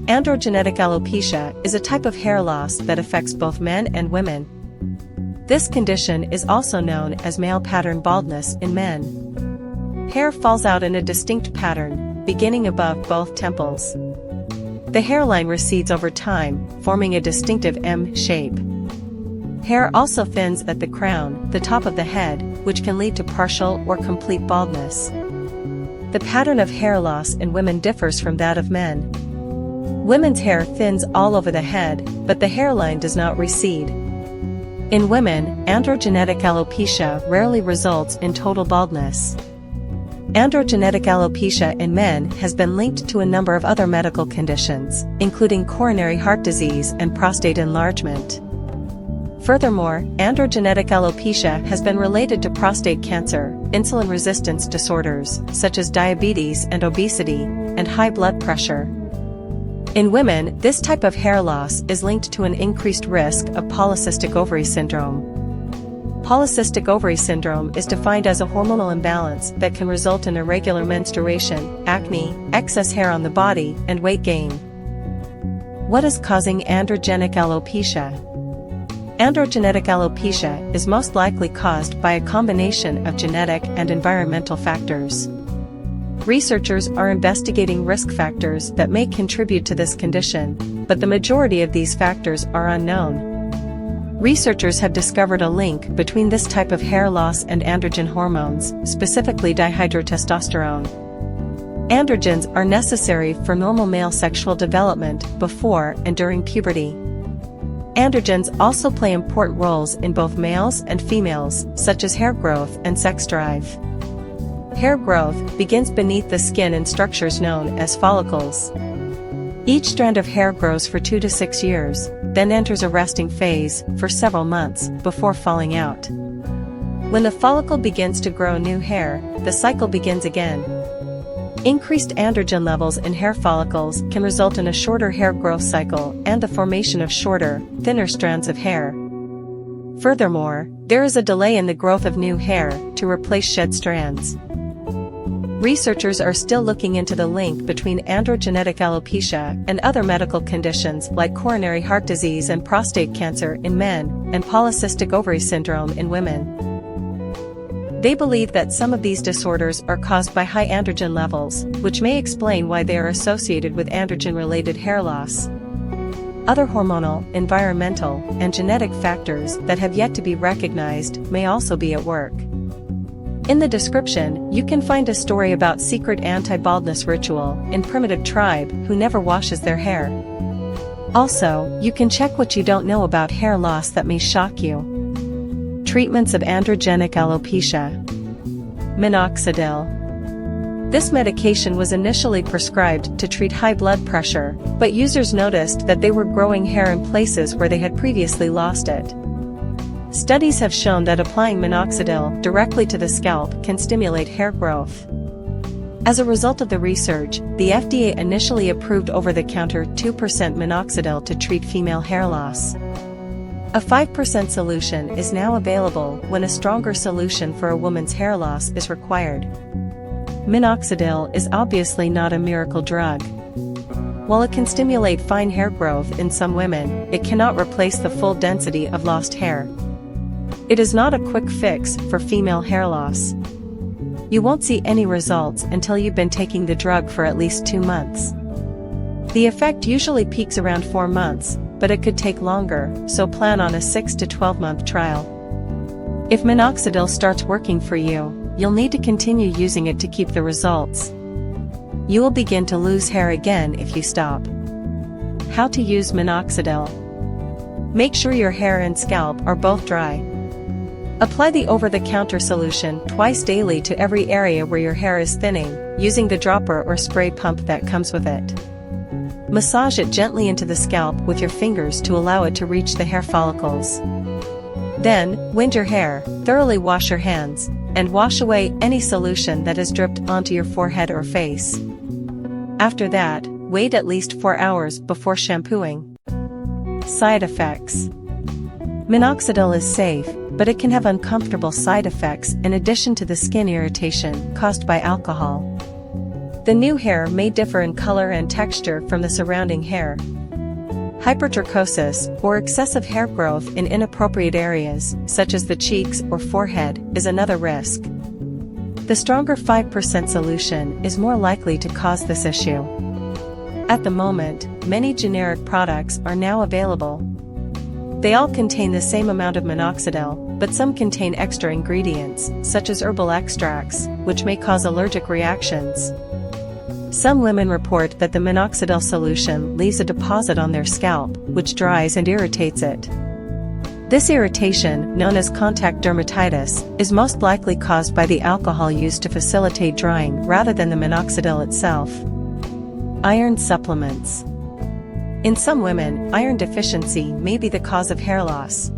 Androgenetic alopecia is a type of hair loss that affects both men and women. This condition is also known as male pattern baldness in men. Hair falls out in a distinct pattern, beginning above both temples. The hairline recedes over time, forming a distinctive M shape. Hair also thins at the crown, the top of the head, which can lead to partial or complete baldness. The pattern of hair loss in women differs from that of men. Women's hair thins all over the head, but the hairline does not recede. In women, androgenetic alopecia rarely results in total baldness. Androgenetic alopecia in men has been linked to a number of other medical conditions, including coronary heart disease and prostate enlargement. Furthermore, androgenetic alopecia has been related to prostate cancer, insulin resistance disorders, such as diabetes and obesity, and high blood pressure. In women, this type of hair loss is linked to an increased risk of polycystic ovary syndrome. Polycystic ovary syndrome is defined as a hormonal imbalance that can result in irregular menstruation, acne, excess hair on the body, and weight gain. What is causing androgenic alopecia? Androgenetic alopecia is most likely caused by a combination of genetic and environmental factors. Researchers are investigating risk factors that may contribute to this condition, but the majority of these factors are unknown. Researchers have discovered a link between this type of hair loss and androgen hormones, specifically dihydrotestosterone. Androgens are necessary for normal male sexual development before and during puberty. Androgens also play important roles in both males and females, such as hair growth and sex drive. Hair growth begins beneath the skin in structures known as follicles. Each strand of hair grows for 2 to 6 years, then enters a resting phase for several months before falling out. When the follicle begins to grow new hair, the cycle begins again. Increased androgen levels in hair follicles can result in a shorter hair growth cycle and the formation of shorter, thinner strands of hair. Furthermore, there is a delay in the growth of new hair to replace shed strands. Researchers are still looking into the link between androgenetic alopecia and other medical conditions like coronary heart disease and prostate cancer in men, and polycystic ovary syndrome in women. They believe that some of these disorders are caused by high androgen levels, which may explain why they are associated with androgen-related hair loss. Other hormonal, environmental, and genetic factors that have yet to be recognized may also be at work. In the description, you can find a story about secret anti-baldness ritual in primitive tribe who never washes their hair. Also, you can check what you don't know about hair loss that may shock you. Treatments of androgenic alopecia. Minoxidil. This medication was initially prescribed to treat high blood pressure, but users noticed that they were growing hair in places where they had previously lost it. Studies have shown that applying minoxidil directly to the scalp can stimulate hair growth. As a result of the research, the FDA initially approved over-the-counter 2% minoxidil to treat female hair loss. A 5% solution is now available when a stronger solution for a woman's hair loss is required. Minoxidil is obviously not a miracle drug. While it can stimulate fine hair growth in some women, it cannot replace the full density of lost hair. It is not a quick fix for female hair loss. You won't see any results until you've been taking the drug for at least 2 months. The effect usually peaks around 4 months, but it could take longer, so plan on a 6 to 12-month trial. If minoxidil starts working for you, you'll need to continue using it to keep the results. You will begin to lose hair again if you stop. How to use minoxidil. Make sure your hair and scalp are both dry. Apply the over-the-counter solution twice daily to every area where your hair is thinning, using the dropper or spray pump that comes with it. Massage it gently into the scalp with your fingers to allow it to reach the hair follicles. Then, wind your hair, thoroughly wash your hands, and wash away any solution that has dripped onto your forehead or face. After that, wait at least 4 hours before shampooing. Side effects. Minoxidil is safe, but it can have uncomfortable side effects in addition to the skin irritation caused by alcohol. The new hair may differ in color and texture from the surrounding hair. Hypertrichosis, or excessive hair growth in inappropriate areas, such as the cheeks or forehead, is another risk. The stronger 5% solution is more likely to cause this issue. At the moment, many generic products are now available. They all contain the same amount of minoxidil, but some contain extra ingredients, such as herbal extracts, which may cause allergic reactions. Some women report that the minoxidil solution leaves a deposit on their scalp, which dries and irritates it. This irritation, known as contact dermatitis, is most likely caused by the alcohol used to facilitate drying rather than the minoxidil itself. Iron supplements. In some women, iron deficiency may be the cause of hair loss.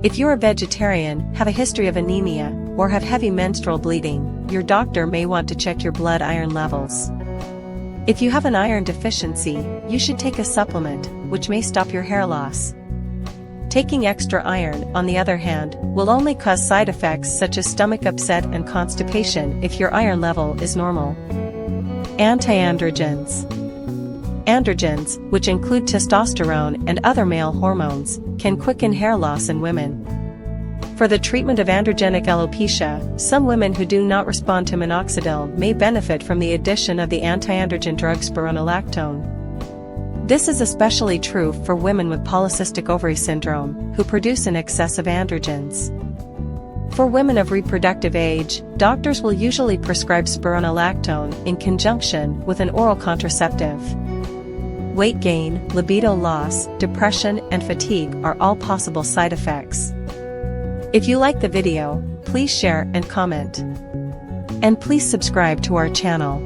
If you're a vegetarian, have a history of anemia, or have heavy menstrual bleeding, your doctor may want to check your blood iron levels. If you have an iron deficiency, you should take a supplement, which may stop your hair loss. Taking extra iron, on the other hand, will only cause side effects such as stomach upset and constipation if your iron level is normal. Anti-androgens. Androgens, which include testosterone and other male hormones, can quicken hair loss in women. For the treatment of androgenetic alopecia, some women who do not respond to minoxidil may benefit from the addition of the anti-androgen drug spironolactone. This is especially true for women with polycystic ovary syndrome, who produce an excess of androgens. For women of reproductive age, doctors will usually prescribe spironolactone in conjunction with an oral contraceptive. Weight gain, libido loss, depression, and fatigue are all possible side effects. If you like the video, please share and comment. And please subscribe to our channel.